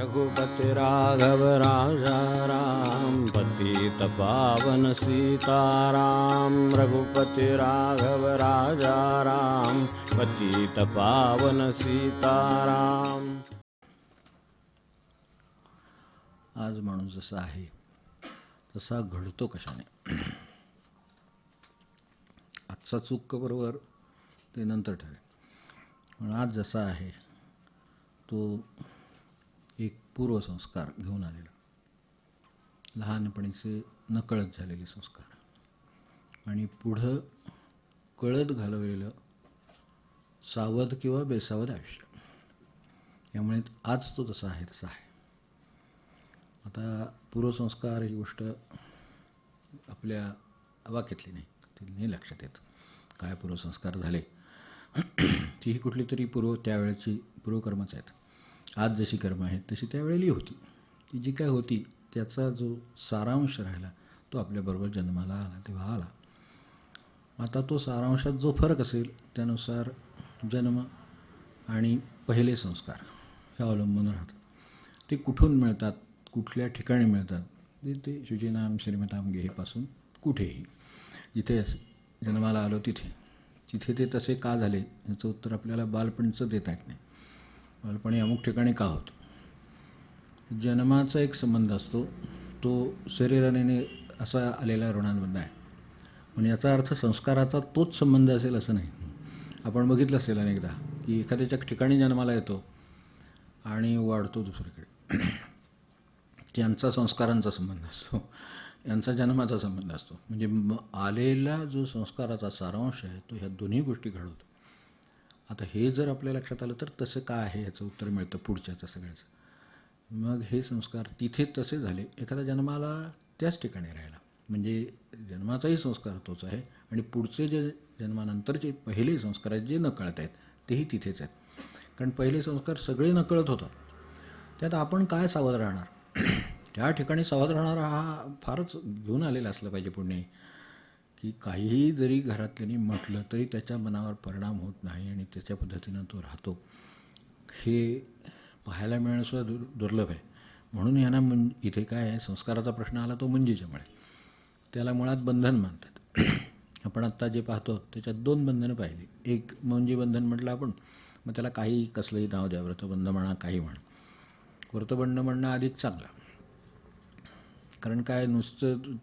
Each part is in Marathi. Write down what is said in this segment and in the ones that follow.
रघुपति राघव राजा राम, पतित पावन सीताराम। रघुपति राघव राजा राम, पतित पावन सीताराम। आज माणूस जसा आहे तसा घडतो कशाने? आजचा चूक बरोबर ते नंतर ठरेल, पण आज जसा आहे तो एक पूर्वसंस्कार घेऊन आलेला, लहानपणीचे नकळत झालेले संस्कार आणि पुढं कळत घालवलेलं सावध किंवा बेसावध आयुष्य, यामुळे आज तो जसा आहे तसा आहे. आता पूर्वसंस्कार ही गोष्ट आपल्या वाक्यातली नाही, ती नाही लक्षात येत काय पूर्वसंस्कार झाले. ती ही कुठली तरी त्यावेळेची पूर्वकर्मच आहेत. आज जशी कर्म आहेत तशी त्यावेळेली होती. ती जी काय होती त्याचा जो सारांश राहिला तो आपल्याबरोबर जन्माला आला तेव्हा आला. आता तो सारांशात जो फरक असेल त्यानुसार जन्म आणि पहिले संस्कार हे अवलंबून राहतात. ते कुठून मिळतात, कुठल्या ठिकाणी मिळतात, ते शुचीनाम श्रीमताम गेहेपासून कुठेही जिथे जन्माला आलो तिथे ते तसे का झाले याचं उत्तर आपल्याला बालपणचं देता येत नाही. बालपणी अमुक ठिकाणी का होतं. जन्माचा एक संबंध असतो, तो शरीराने असा आलेला ऋणांबंध आहे. पण याचा अर्थ संस्काराचा तोच संबंध असेल असं नाही. आपण बघितलं असेल अनेकदा की एखाद्याच्या ठिकाणी जन्माला येतो आणि वाढतो दुसरीकडे. त्यांचा संस्कारांचा संबंध असतो, यांचा जन्माचा संबंध असतो. म्हणजे आलेला जो संस्काराचा सारांश आहे तो ह्या दोन्ही गोष्टी घडवतो. आता हे जर आपल्या लक्षात आलं तर तसं काय आहे याचं उत्तर मिळतं पुढच्याचं सगळ्याचं. मग हे संस्कार तिथे तसे झाले, एखाद्या जन्माला त्याच ठिकाणी राहिला, म्हणजे जन्माचाही संस्कार तोच आहे आणि पुढचे जे जन्मानंतरचे पहिले संस्कार आहेत जे नकळत आहेत तेही तिथेच आहेत. कारण पहिले संस्कार सगळे नकळत होतात. त्यात आपण काय सावध राहणार? त्या ठिकाणी सावध राहणारा हा फारच घेऊन आलेला असला पाहिजे पुण्य, की काहीही जरी घरातल्यानी म्हटलं तरी त्याच्या मनावर परिणाम होत नाही आणि त्याच्या पद्धतीनं तो राहतो. हे पाहायला मिळणंसुद्धा दुर्लभ आहे. म्हणून यांना इथे काय आहे, संस्काराचा प्रश्न आला तो मुंजीच्यामुळे. त्याला मुळात बंधन मानतात. आपण आत्ता जे पाहतो त्याच्यात दोन बंधनं पाहिली. एक मुंजी बंधन म्हटलं आपण, मग त्याला काही कसलंही नाव द्या, व्रतबंध म्हणा, काही म्हणा. व्रतबंध म्हणणं अधिक चांगलं, कारण काय नुसतं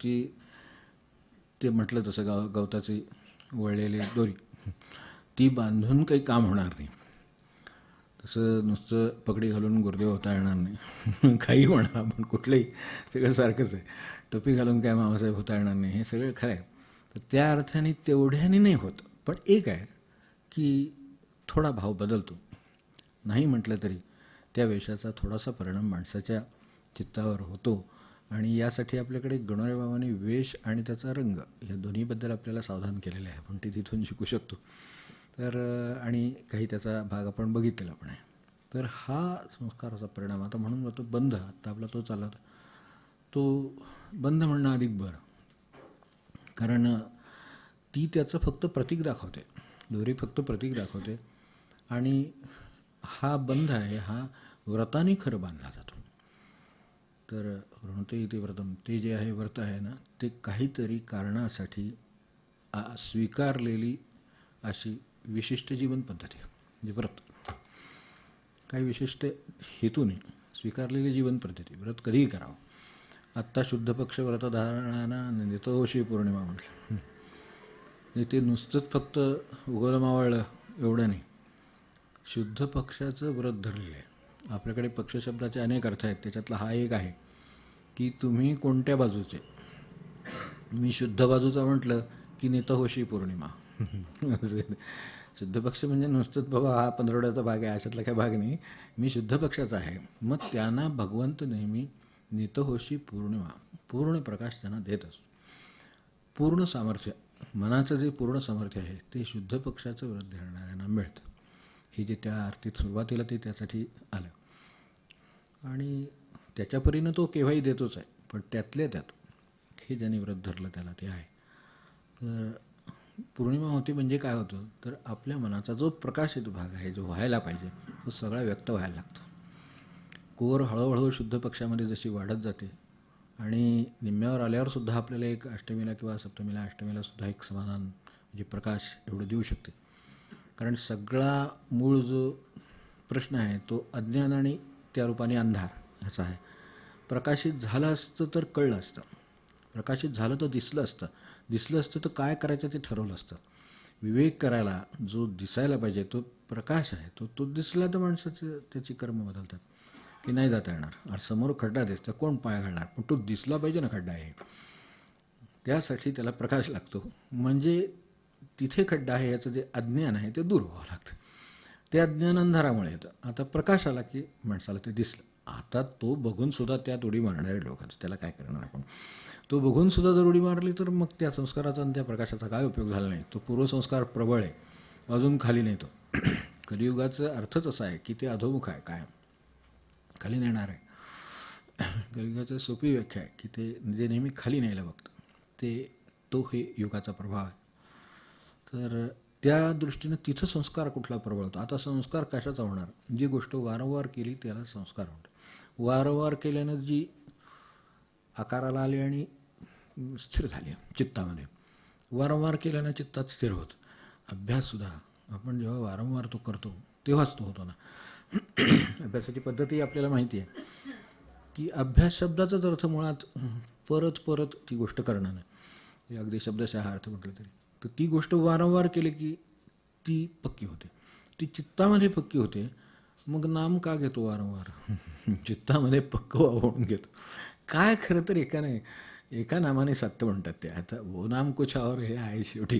ते म्हटलं तसं गवताची वळलेली दोरी ती बांधून काही काम होणार नाही. तसं नुसतं पगडी घालून गुरुदेव होता येणार नाही. काही म्हणा आपण, कुठलंही सगळं सारखंच आहे. टोपी घालून काय मामासाहेब होता येणार नाही, हे सगळं खरं आहे. तर त्या अर्थाने तेवढ्याने नाही होत. पण एक आहे की थोडा भाव बदलतो. नाही म्हटलं तरी त्या वेशाचा थोडासा परिणाम माणसाच्या चित्तावर होतो. आणि यासाठी आपल्याकडे गणोरे बाबांनी वेश आणि त्याचा रंग या दोन्हीबद्दल आपल्याला सावधान केलेलं आहे. आपण ते तिथून शिकू शकतो. तर आणि काही त्याचा भाग आपण बघितलेला पण आहे. तर हा संस्काराचा परिणाम आता म्हणून जातो बंध. आत्ता आपला तो चालला होता, तो बंध म्हणणं अधिक बरं, कारण ती त्याचं फक्त प्रतीक दाखवते, दोरी फक्त प्रतीक दाखवते. आणि हा बंध आहे हा व्रताने खरं बांधला जातो. तर ऋणते इथे व्रतम, ते जे आहे व्रत आहे ना, ते काहीतरी कारणासाठी स्वीकारलेली अशी विशिष्ट जीवन पद्धती म्हणजे व्रत. काही विशिष्ट हेतूने स्वीकारलेली जीवन पद्धती. व्रत कधीही करावं. आत्ता शुद्ध पक्ष व्रतधारणांना नितोषी पौर्णिमा म्हटलं. ते नुसतंच फक्त उगवलं मावळलं एवढं नाही, शुद्ध पक्षाचं व्रत धरलेलं आहे. आपल्याकडे पक्ष शब्दाचे अनेक अर्थ आहेत, त्याच्यातला हा एक आहे की तुम्ही कोणत्या बाजूचे. मी शुद्ध बाजूचा म्हटलं की नितहोशी पौर्णिमा. शुद्ध पक्ष म्हणजे नुसतंच बाबा हा पंधरवड्याचा भाग आहे अशातला काही भाग नाही, मी शुद्ध पक्षाचा आहे. मग त्यांना भगवंत नेहमी नितहोशी पौर्णिमा, पूर्ण प्रकाश त्यांना देत असतो. पूर्ण सामर्थ्य, मनाचं जे पूर्ण सामर्थ्य आहे ते शुद्ध पक्षाचं व्रत धरणाऱ्यांना मिळतं. हे जे त्या आरतीत सुरुवातीला ते त्यासाठी आलं आणि त्याच्या परीनं तो केव्हाही देतोच आहे. पण त्यातल्या त्यात हे ज्यांनी व्रत धरलं त्याला ते आहे. तर पौर्णिमा होती म्हणजे काय होतं, तर आपल्या मनाचा जो प्रकाशित भाग आहे जो व्हायला पाहिजे तो सगळा व्यक्त व्हायला लागतो. कोर हळूहळू शुद्ध पक्षामध्ये जशी वाढत जाते आणि निम्म्यावर आल्यावर सुद्धा आपल्याला एक अष्टमीला किंवा सप्तमीला अष्टमीला सुद्धा एक समाधान म्हणजे प्रकाश एवढं देऊ शकते. कारण सगळा मूळ जो प्रश्न आहे तो अज्ञान आणि त्या रूपाने अंधार ह्याचा आहे. प्रकाशित झालं असतं तर कळलं असतं, प्रकाशित झालं तर दिसलं असतं तर काय करायचं ते ठरवलं असतं. विवेक करायला जो दिसायला पाहिजे तो प्रकाश आहे, तो दिसला तर माणसाचं त्याची कर्म बदलतात की नाही जाता येणार. आणि समोर खड्डा दिसतो, कोण पाय घालणार, पण तो दिसला पाहिजे ना खड्डा आहे, त्यासाठी त्याला प्रकाश लागतो. म्हणजे तिथे खड्डा आहे याचं जे अज्ञान आहे ते दूर व्हावं लागतं. ते अज्ञान अंधारामुळे येतं. आता प्रकाश आला की माणसाला ते दिसलं. आता तो बघूनसुद्धा त्यात उडी मारणारे लोकांचं त्याला काय करणार आपण. तो बघूनसुद्धा जर उडी मारली तर मग त्या संस्काराचा आणि त्या प्रकाशाचा काय उपयोग झाला नाही. तो पूर्वसंस्कार प्रबळ आहे, अजून खाली नाही तो. कलियुगाचा अर्थच असा आहे की ते अधोमुख आहे, काय खाली नेणार आहे. कलियुगाची सोपी व्याख्या आहे की ते जे नेहमी खाली न्यायला बघतं तो हे युगाचा प्रभाव आहे. तर त्या दृष्टीनं तिथं संस्कार कुठला प्रबळतो. आता संस्कार कशाचा होणार, जी गोष्ट वारंवार केली त्याला संस्कार होतो. वारंवार केल्यानं जी आकाराला आली आणि स्थिर झाली चित्तामध्ये, वारंवार केल्यानं चित्तात स्थिर होत. अभ्याससुद्धा आपण जेव्हा वारंवार तो करतो तेव्हाच तो होतो ना. अभ्यासाची पद्धती आपल्याला माहिती आहे की अभ्यास शब्दाचाच अर्थ मुळात परत परत ती गोष्ट करणं नाही. अगदी शब्दशः अर्थ म्हटलं तरी तर ती गोष्ट वारंवार केली की ती पक्की होते, ती चित्तामध्ये पक्की होते. मग नाम का घेतो वारंवार, चित्तामध्ये पक्क होऊन घेतो. काय खरं तर एका नामाने सत्य म्हणतात ते. आता वो नाम कुछ और हे आहे शेवटी,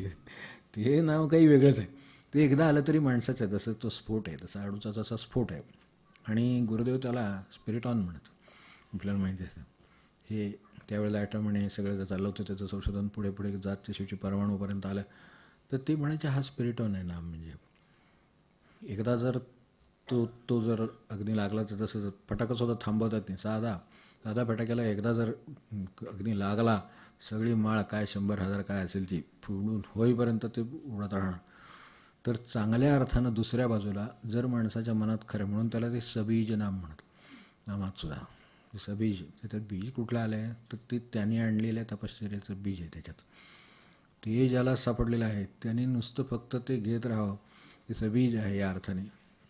ते नाव काही वेगळंच आहे. ते एकदा आलं तरी माणसाचं आहे. जसं तो स्फोट आहे, तसा अणूचा जसा स्फोट आहे. आणि गुरुदेव त्याला स्पिरिटॉन म्हणत, आपल्याला माहिती असतं. हे त्यावेळेला ॲटॉम हे सगळं जर चाललं होतं त्याचं संशोधन पुढे पुढे जात ते शेवटी परमाणूपर्यंत आलं. तर ते म्हणायचे हा स्पिरिटॉन आहे नाम. म्हणजे एकदा जर तो जर अग्नी लागला तर तसं फटाकाच होता, थांबवतात नाही. साधा फटाक्याला एकदा जर अग्नी लागला, सगळी माळ काय 100,000 काय असेल ती फुडून होईपर्यंत ते उडत राहणार. तर चांगल्या अर्थानं दुसऱ्या बाजूला जर माणसाच्या मनात खरं, म्हणून त्याला ते सबीज नाम म्हणत. नामात सुद्धा सबीज, त्याच्यात बीज कुठलं आलं आहे तर ते त्याने आणलेलं आहे, तपश्चर्याचं बीज आहे त्याच्यात. ते ज्याला सापडलेलं आहे त्याने नुसतं फक्त ते घेत राहावं, ते सबीज आहे या अर्थाने.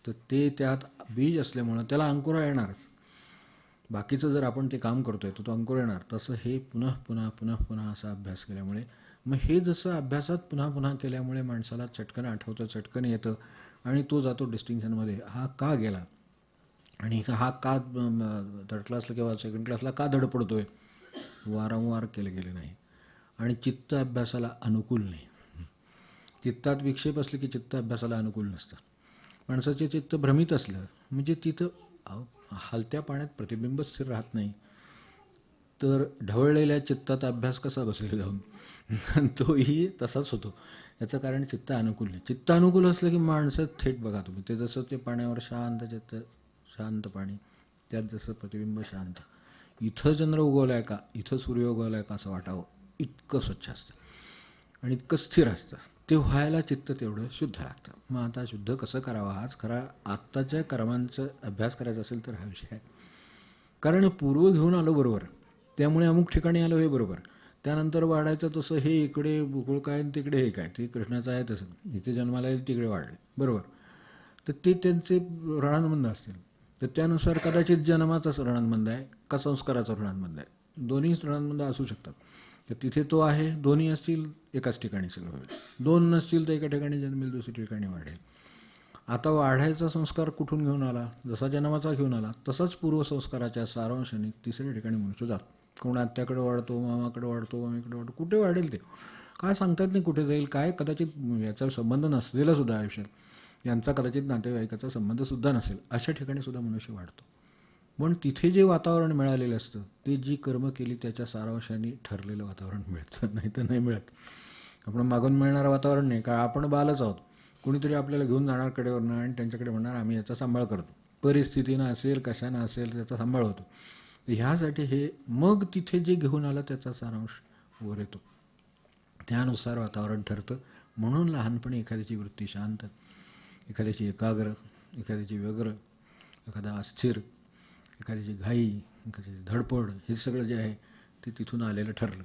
तर ते त्यात बीज असल्यामुळं त्याला अंकुरा येणारच. बाकीचं जर आपण ते काम करतोय तर तो अंकुर येणार. तसं हे पुन्हा पुन्हा पुन्हा पुन्हा असा अभ्यास केल्यामुळे, मग हे जसं अभ्यासात पुन्हा पुन्हा केल्यामुळे माणसाला चटकन आठवतं, चटकन येतं आणि तो जातो डिस्टिंक्शनमध्ये. हा का गेला आणि हा का थर्ड क्लासला किंवा सेकंड क्लासला का धडपडतोय, वारंवार केले गेले नाही. आणि चित्त अभ्यासाला अनुकूल नाही. चित्तात विक्षेप असले की चित्त अभ्यासाला अनुकूल नसतं. माणसाचे चित्त भ्रमित असलं म्हणजे तिथं हलत्या पाण्यात प्रतिबिंब स्थिर राहत नाही. तर ढवळलेल्या चित्तात अभ्यास कसा बसेल जाऊन, तोही तसाच होतो. याचं कारण चित्त अनुकूल नाही. चित्त अनुकूल असलं की माणसं थेट बघा तुम्ही, ते जसं ते पाण्यावर शांत चित्त, शांत पाणी, त्यात जसं प्रतिबिंब शांत. इथं चंद्र उगवला आहे का, इथं सूर्य उगवला आहे का असं वाटावं, इतकं स्वच्छ असतं आणि इतकं स्थिर असतं. ते व्हायला चित्त तेवढं शुद्ध लागतं. मग आता शुद्ध कसं करावं, हाच खरा आत्ताच्या कर्मांचा अभ्यास करायचा असेल तर हा विषय आहे. कारण पूर्व घेऊन आलो बरोबर, त्यामुळे अमुक ठिकाणी आलो हे बरोबर. त्यानंतर वाढायचं तसं हे इकडे गोकुळ काय आणि तिकडे हे काय, ते कृष्णाचं आहे तसं, इथे जन्माला येईल तिकडे वाढले बरोबर. तर ते त्यांचे ऋणानुबंध असतील. तर त्यानुसार कदाचित जन्माचाच ऋणानुबंध आहे का संस्काराचा ऋणानुबंध आहे, दोन्ही ऋणानुबंध असू शकतात. तर तिथे तो आहे, दोन्ही असतील एकाच ठिकाणी सगळं होईल. दोन नसतील तर एका ठिकाणी जन्मेल, दुसऱ्या ठिकाणी वाढेल. आता वाढायचा संस्कार कुठून घेऊन आला, जसा जन्माचा घेऊन आला तसाच पूर्वसंस्काराच्या सारांशाने तिसऱ्या ठिकाणी मनुष्य जातो. कोण आत्याकडे वाढतो, मामाकडे वाढतो, मामीकडे वाढतो, कुठे वाढेल ते काय सांगतात नाही, कुठे जाईल काय. कदाचित याचा संबंध नसलेला सुद्धा आयुष्यात, यांचा कदाचित नातेवाईकाचा संबंधसुद्धा नसेल, अशा ठिकाणी सुद्धा मनुष्य वाढतो. पण तिथे जे वातावरण मिळालेलं असतं ते जी कर्म केली त्याच्या सारांशाने ठरलेलं वातावरण मिळतं, नाही तर नाही मिळत. आपण मागून मिळणारं वातावरण नाही, का आपण बालच आहोत. कुणीतरी आपल्याला घेऊन जाणार कडेवरनं आणि त्यांच्याकडे म्हणणार आम्ही याचा सांभाळ करतो. परिस्थितीनं असेल कशानं असेल त्याचा सांभाळ होतो. ह्यासाठी हे मग तिथे जे घेऊन आलं त्याचा सारांश वर येतो, त्यानुसार वातावरण ठरतं. म्हणून लहानपणी एखाद्याची वृत्ती शांत, एखाद्याची एकाग्र, एखाद्याची व्यग्र, एखादा अस्थिर, एखाद्याची घाई, एखाद्याची धडपड, हे सगळं जे आहे ते तिथून आलेलं ठरलं.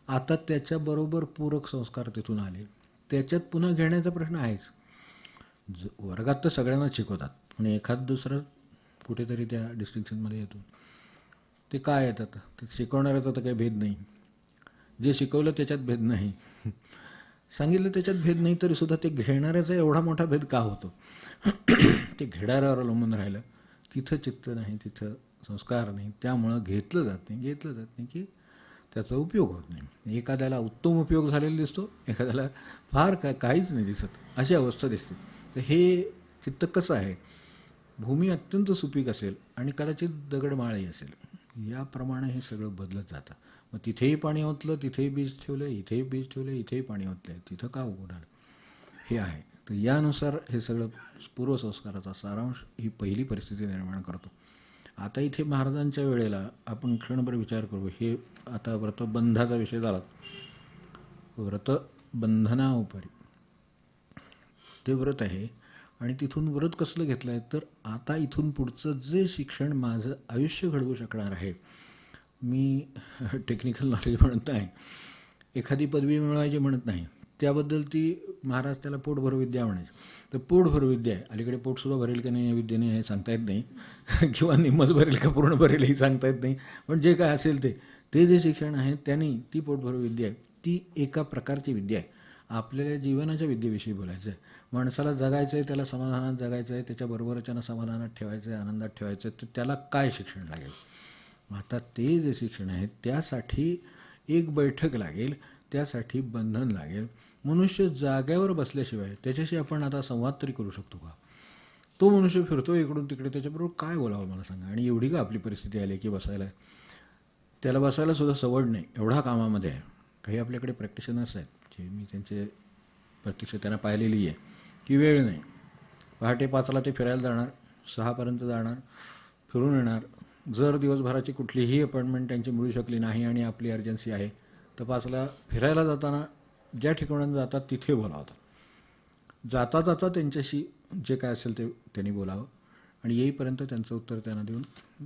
आता त्याच्याबरोबर पूरक संस्कार तिथून आले. त्याच्यात पुन्हा घेण्याचा प्रश्न आहेच. वर्गात तर सगळ्यांनाच शिकवतात, पण एखाद दुसरं कुठेतरी त्या डिस्टिंक्शनमध्ये येतो. ते काय येतात, ते शिकवणाऱ्याचा तर काही भेद नाही, जे शिकवलं त्याच्यात भेद नाही, सांगितलं त्याच्यात भेद नाही, तरीसुद्धा ते घेणाऱ्याचा एवढा मोठा भेद का होतो? ते घेणाऱ्यावर अवलंबून राहिलं. तिथं चित्त नाही, तिथं संस्कार नाही, त्यामुळं घेतलं जात नाही की त्याचा उपयोग होत नाही. एखाद्याला उत्तम उपयोग झालेला दिसतो, एखाद्याला फार काहीच नाही दिसत, अशी अवस्था दिसते. तर हे चित्त कसं आहे, भूमी अत्यंत सुपीक असेल आणि कदाचित दगडमाळही असेल, याप्रमाणे हे सगळं बदलत जातं. मग तिथेही पाणी ओतलं, तिथेही बीज ठेवलं, इथेही बीज ठेवलं, इथेही पाणी ओतलं, तिथं का उगवणार, हे आहे. तर यानुसार हे सगळं पूर्वसंस्काराचा सारांश ही पहिली परिस्थिती निर्माण करतो. आता इथे महाराजांच्या वेळेला आपण क्षणभर विचार करू. हे आता व्रतबंधाचा विषय झाला. व्रतबंधनाउपरी ते व्रत आहे आणि तिथून व्रत कसलं घेतलं आहे, तर आता इथून पुढचं जे शिक्षण माझं आयुष्य घडवू शकणार आहे, मी टेक्निकल नॉलेज म्हणत नाही, एखादी पदवी मिळवायची म्हणत नाही, त्याबद्दल ती महाराज त्याला पोटभर विद्या म्हणायची. तर पोटभर विद्या आहे, अलीकडे पोटसुद्धा भरेल की नाही या विद्येने हे सांगता येत नाही किंवा निम्मच भरेल का पूर्ण भरेल हे सांगता येत नाही, पण जे काय असेल ते जे शिक्षण आहे त्यांनी ती पोटभर विद्या आहे, ती एका प्रकारची विद्या आहे. आपल्याला जीवनाच्या विद्येविषयी बोलायचं आहे. माणसाला जगायचं आहे, त्याला समाधानात जगायचं आहे, त्याच्याबरोबरच्यानं समाधानात ठेवायचं आहे, आनंदात ठेवायचं आहे, तर त्याला काय शिक्षण लागेल? आता ते जे शिक्षण आहे त्यासाठी एक बैठक लागेल, त्यासाठी बंधन लागेल. मनुष्य जाग्यावर बसल्याशिवाय त्याच्याशी आपण आता संवाद तरी करू शकतो का? तो मनुष्य फिरतो इकडून तिकडे, त्याच्याबरोबर काय बोलावं मला सांगा. आणि एवढी का आपली परिस्थिती आली की बसायला, त्याला बसायला सुद्धा सवड नाही, एवढा कामामध्ये आहे. काही आपल्याकडे प्रॅक्टिशनर्स आहेत जे मी त्यांचे प्रत्यक्ष त्यांना पाहिलेली आहे की वेळ नाही, पहाटे 5ला ते फिरायला जाणार, 6पर्यंत जाणार, फिरून येणार. जर दिवसभराची कुठलीही अपॉइंटमेंट त्यांची मिळू शकली नाही आणि आपली अर्जन्सी आहे, तर 5ला फिरायला जाताना ज्या ठिकाणांना जातात तिथे बोलावतात. जाता जाता त्यांच्याशी जे काय असेल ते त्यांनी बोलावं आणि येईपर्यंत त्यांचं उत्तर त्यांना देऊन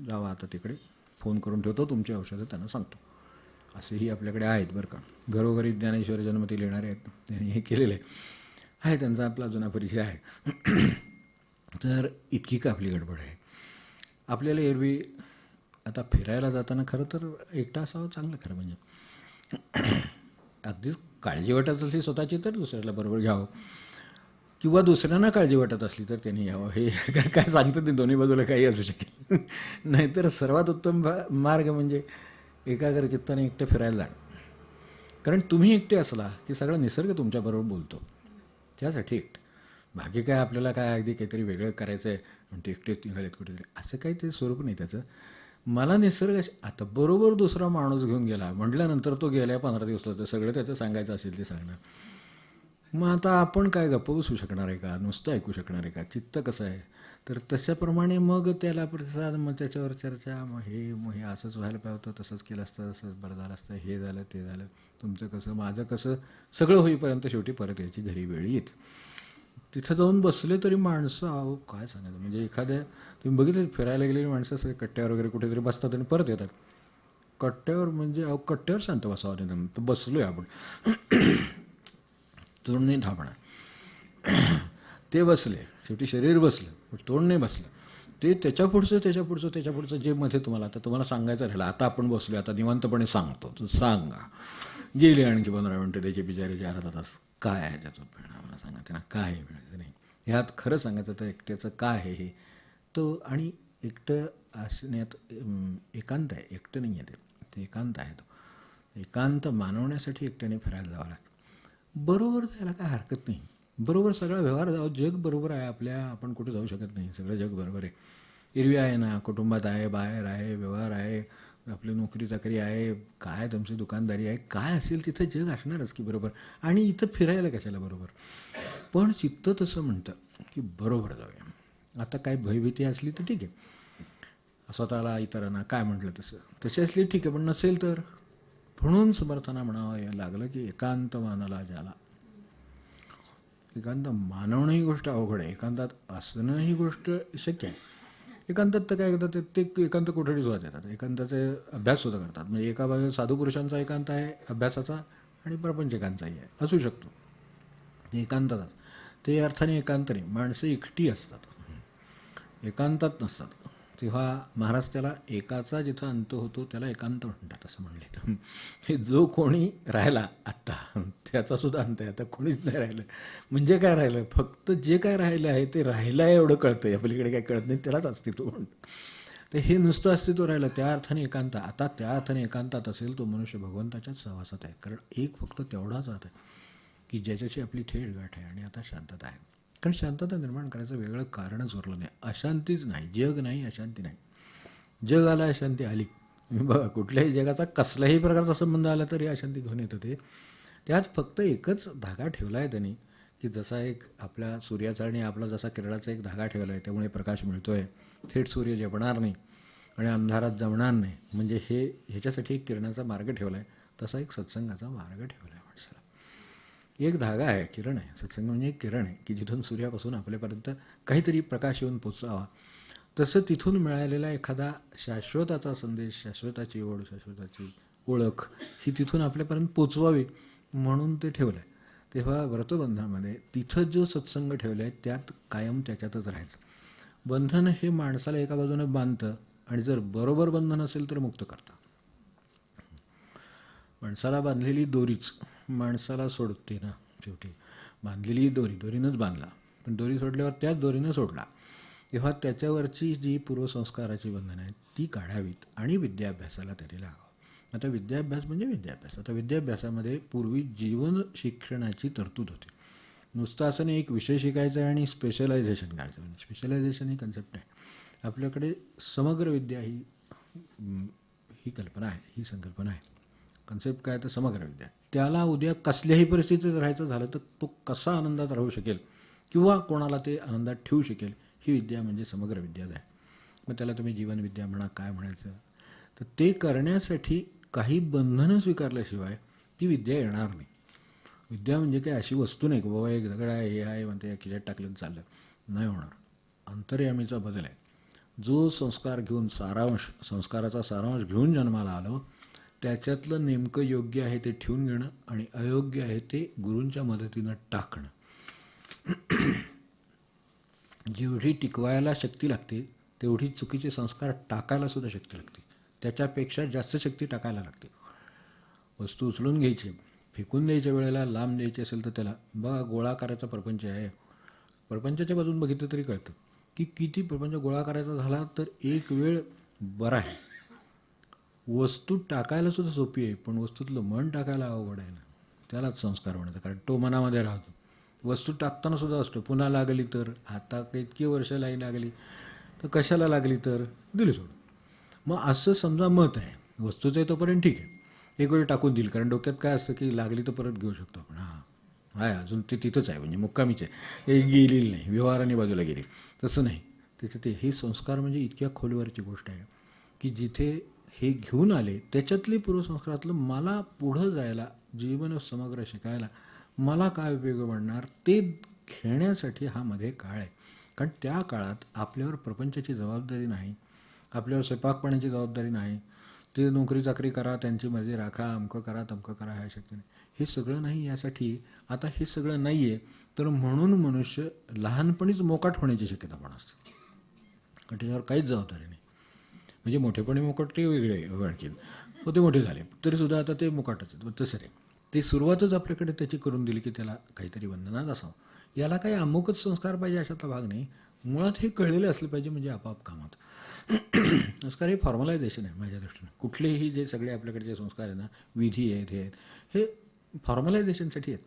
जावं, आता तिकडे फोन करून ठेवतो, तुमची औषधं त्यांना सांगतो. असेही आपल्याकडे आहेत बरं का. घरोघरी ज्ञानेश्वर जन्मती लिहिणारे आहेत, त्यांनी हे केलेलं आहे, त्यांचा आपला जुना परिचय आहे. तर इतकी का आपली गडबड आहे? आपल्याला एरवी आता फिरायला जाताना खरं तर एकटा असावं चांगलं, खरं म्हणजे अगदीच काळजी वाटत असली स्वतःची तर दुसऱ्याला बरोबर घ्यावं, किंवा दुसऱ्यांना काळजी वाटत असली तर त्यांनी यावं. हे काय सांगतं ते दोन्ही बाजूला काही असू शकेल. नाहीतर सर्वात उत्तम मार्ग म्हणजे एकाग्र चित्ताने एकटं फिरायला जाणं. कारण तुम्ही एकटे असला की सगळा निसर्ग तुमच्याबरोबर बोलतो, त्यासाठी एकटं. बाकी काय आपल्याला काय अगदी काहीतरी वेगळं करायचं आहे आणि ते एकटे निघालेत कुठेतरी, असं काही ते स्वरूप नाही त्याचं. मला निसर्ग आता बरोबर दुसरा माणूस घेऊन गेला म्हटल्यानंतर तो गेल्या 15 दिवस तर सगळं त्याचं सांगायचं असेल ते सांगणार. मग आता आपण काय गप्प बसू शकणार आहे का, नुसतं ऐकू शकणार आहे का? चित्त कसं आहे, तर तशाप्रमाणे मग त्याला प्रतिसाद, मग त्याच्यावर चर्चा, मग हे असंच व्हायला पाहिजे होतं, तसंच केलं असतं, तसंच बरं झालं असतं, हे झालं ते झालं, तुमचं कसं माझं कसं, सगळं होईपर्यंत शेवटी परत यायची घरी वेळी येते. तिथं जाऊन बसले तरी माणसं, अहो काय सांगायचं, म्हणजे एखाद्या तुम्ही बघितलं फिरायला गेलेली माणसं सगळे कट्ट्यावर वगैरे कुठेतरी बसतात आणि परत येतात. कट्ट्यावर म्हणजे अहो कट्ट्यावर शांत बसावं नाही, तर बसलो आहे आपण, तोंड नाही थांबणार. ते बसले, शेवटी शरीर बसलं पण तोंड नाही बसलं. ते त्याच्या पुढचं जे मध्ये तुम्हाला आता तुम्हाला सांगायचं राहिलं, आता आपण बसलो, आता निवांतपणे सांगतो, तर सांगा. गेले आणखी 15 मिनटं त्याचे बिचाराचे अर्धा तास. काय आहे त्याचं परिणाम मला सांगा, त्यांना काय मिळायचं नाही. ह्यात खरं सांगायचं तर एकट्याचं काय आहे हे तो, आणि एकटं असण्यात एकांत आहे, एकटं नाही आहे ते एकांत आहे. तो एकांत मानवण्यासाठी एकट्याने फिरायला जावं लागतं. बरोबर त्याला काय हरकत नाही, बरोबर सगळा व्यवहार जाऊ, जग बरोबर आहे आपल्या, आपण कुठे जाऊ शकत नाही, सगळं जग बरोबर आहे. एरवी आहे ना, कुटुंबात आहे, बाहेर आहे, व्यवहार आहे, आपली नोकरी चाकरी आहे, काय तुमची दुकानदारी आहे, काय असेल तिथं जग असणारच की बरोबर. आणि इथं फिरायला कशाला बरोबर. पण चित्त तसं म्हणतं की बरोबर जाऊया. आता काय भयभीती असली तर ठीक आहे, स्वतःला इतरांना काय म्हटलं तशी असली ठीक आहे, पण नसेल तर म्हणून समर्थांना म्हणावं लागलं की एकांत मानाला ज्याला. एकांत मानवणं ही गोष्ट अवघड आहे, एकांतात असणं ही गोष्ट शक्य आहे. एकांतात तर काय करतात ते एकांत कोठडी सुद्धा देतात, एकांताचे अभ्याससुद्धा करतात. म्हणजे एका बाजूला साधू पुरुषांचा एकांत आहे अभ्यासाचा आणि प्रपंच एकांतही आहे, असू शकतो. ते एकांतातच, ते अर्थाने एकांत नाही. माणसं एकटी असतात, एकांतात नसतात. तेव्हा महाराज त्याला एकाचा जिथं अंत होतो त्याला एकांत म्हणतात असं म्हणले. तर हे जो कोणी राहिला आत्ता त्याचासुद्धा अंत आहे. आता कोणीच नाही राहिलं. म्हणजे काय राहिलं, फक्त जे काय राहिलं आहे ते राहिलं आहे एवढं कळतं, या पलीकडे काय कळत नाही, त्यालाच अस्तित्व म्हणतं. तर हे नुसतं अस्तित्व राहिलं, त्या अर्थाने एकांत. आता त्या अर्थाने एकांतात असेल तो मनुष्य भगवंताच्याच सहवासात आहे. कारण एक फक्त तेवढाच आहे की ज्याच्याशी आपली थेट गाठ आहे आणि आता शांतता आहे. कारण शांतता निर्माण करायचं वेगळं कारणच उरलं नाही. अशांतीच नाही, जग नाही, अशांती नाही. जग आलं, अशांती आली. बघा, कुठल्याही जगाचा कसल्याही प्रकारचा संबंध आला तरी अशांती घेऊन येतं. ते त्यात फक्त एकच धागा ठेवला आहे त्यांनी, की जसा एक आपल्या सूर्याचा आणि आपला जसा किरणाचा एक धागा ठेवला आहे, त्यामुळे प्रकाश मिळतो आहे, थेट सूर्य जपणार नाही आणि अंधारात जमणार नाही. म्हणजे ह्याच्यासाठी एक किरणाचा मार्ग ठेवला आहे, तसा एक सत्संगाचा मार्ग ठेवला आहे माणसाला. एक धागा आहे, किरण आहे. सत्संग म्हणजे एक किरण आहे की जिथून सूर्यापासून आपल्यापर्यंत काहीतरी प्रकाश येऊन पोचावा. तसं तिथून मिळालेला एखादा शाश्वताचा संदेश, शाश्वताची ओढ, शाश्वताची ओळख ही तिथून आपल्यापर्यंत पोचवावी म्हणून ते ठेवलं आहे. तेव्हा व्रतबंधामध्ये तिथं जो सत्संग ठेवला आहे त्यात कायम त्याच्यातच राहायचं. बंधन हे माणसाला एका बाजूने बांधतं आणि जर बरोबर बंधन असेल तर मुक्त करतं. माणसाला बांधलेली दोरीच माणसाला सोडते ना शेवटी. बांधलेली दोरीनंच बांधला, पण दोरी सोडल्यावर त्याच दोरीनं सोडला. तेव्हा त्याच्यावरची जी पूर्वसंस्काराची बंधनं आहेत ती काढावीत आणि विद्याभ्यासाला तरी लागावं. आता विद्याभ्यास म्हणजे विद्याभ्यास. आता विद्याभ्यासामध्ये पूर्वी जीवन शिक्षणाची तरतूद होती. नुसतं असं नाही एक विषय शिकायचा आहे आणि स्पेशलायझेशन करायचं. म्हणजे स्पेशलायझेशन ही कन्सेप्ट आहे. आपल्याकडे समग्र विद्या ही कल्पना आहे, ही संकल्पना आहे. कन्सेप्ट काय तर समग्र विद्या. त्याला उद्या कसल्याही परिस्थितीत राहायचं झालं तर तो कसा आनंदात राहू शकेल किंवा कोणाला ते आनंदात ठेवू शकेल, ही विद्या म्हणजे समग्र विद्याच आहे. मग त्याला तुम्ही जीवनविद्या म्हणा, काय म्हणायचं. तर ते करण्यासाठी काही बंधनं स्वीकारल्याशिवाय ती विद्या येणार नाही. विद्या म्हणजे काय अशी वस्तू नाही की बाबा एक दगड आहे, हे आहे म्हणते खिशात टाकलं चाललं, नाही होणार. अंतर्यामीचा बदल आहे. जो संस्कार घेऊन संस्काराचा सारांश घेऊन जन्माला आलो त्याच्यातलं नेमकं योग्य आहे ते ठेवून घेणं आणि अयोग्य आहे ते गुरूंच्या मदतीनं टाकणं. जेवढी टिकवायला शक्ती लागते तेवढी चुकीचे संस्कार टाकायला सुद्धा शक्ती लागते. त्याच्यापेक्षा जास्त शक्ती टाकायला लागते. वस्तू उचलून घ्यायची, फेकून द्यायच्या वेळेला लांब द्यायची असेल तर त्याला बघा, गोळा करायचा प्रपंच आहे. प्रपंचाच्या बाजून बघितलं तरी कळतं की किती प्रपंच गोळा करायचा झाला तर एक वेळ बरा आहे. वस्तू टाकायला सुद्धा सोपी आहे, पण वस्तूतलं मन टाकायला अवघड आहे ना. त्यालाच संस्कार म्हणतात, कारण तो मनामध्ये राहतो. वस्तू टाकताना सुद्धा असतो, पुन्हा लागली तर, आता इतकी वर्ष लागली तर कशाला लागली तर दिली सोडून. मग असं समजा मत आहे. वस्तूचं आहे तोपर्यंत ठीक आहे, एक वेळ टाकून देईल, कारण डोक्यात काय असतं की लागली तर परत घेऊ शकतो आपण. हां आहे, अजून ते तिथंच आहे, म्हणजे मुक्कामीच आहे, हे गेलेली नाही, व्यवहाराने बाजूला गेली. तसं नाही. त्याचं ते हे संस्कार म्हणजे इतक्या खोलवरची गोष्ट आहे की जिथे हे घेऊन आले त्याच्यातली पूर्वसंस्कारातलं मला पुढं जायला, जीवन समग्र शिकायला मला काय उपयोग पडणार ते घेण्यासाठी हा मध्ये काळ आहे. कारण त्या काळात आपल्यावर प्रपंचाची जबाबदारी नाही, आपल्यावर स्वयंपाकपाण्याची जबाबदारी नाही, ते नोकरी चाकरी करा, त्यांची मर्जी राखा, अमकं करा तमकं करा, ह्या शक्य नाही. हे सगळं नाही. यासाठी आता हे सगळं नाही आहे तर म्हणून मनुष्य लहानपणीच मोकाट होण्याची शक्यता पण असते. कारण त्याच्यावर काहीच जबाबदारी नाही. म्हणजे मोठेपणी मोकाट ते वेगळे आणखीन, ते मोठे झाले तरीसुद्धा आता ते मोकाटच आहेत. तसं रे ते सुरुवातच आपल्याकडे त्याची करून दिली की त्याला काहीतरी बंधनात असावं. याला काही अमुकच संस्कार पाहिजे अशातला भाग नाही. मुळात हे कळलेलं असलं पाहिजे, म्हणजे आपाप कामात. संस्कार हे फॉर्मलायझेशन आहे माझ्या दृष्टीनं. कुठलेही जे सगळे आपल्याकडचे संस्कार आहे ना, विधी आहेत, हे आहेत, हे फॉर्मलायझेशनसाठी आहेत.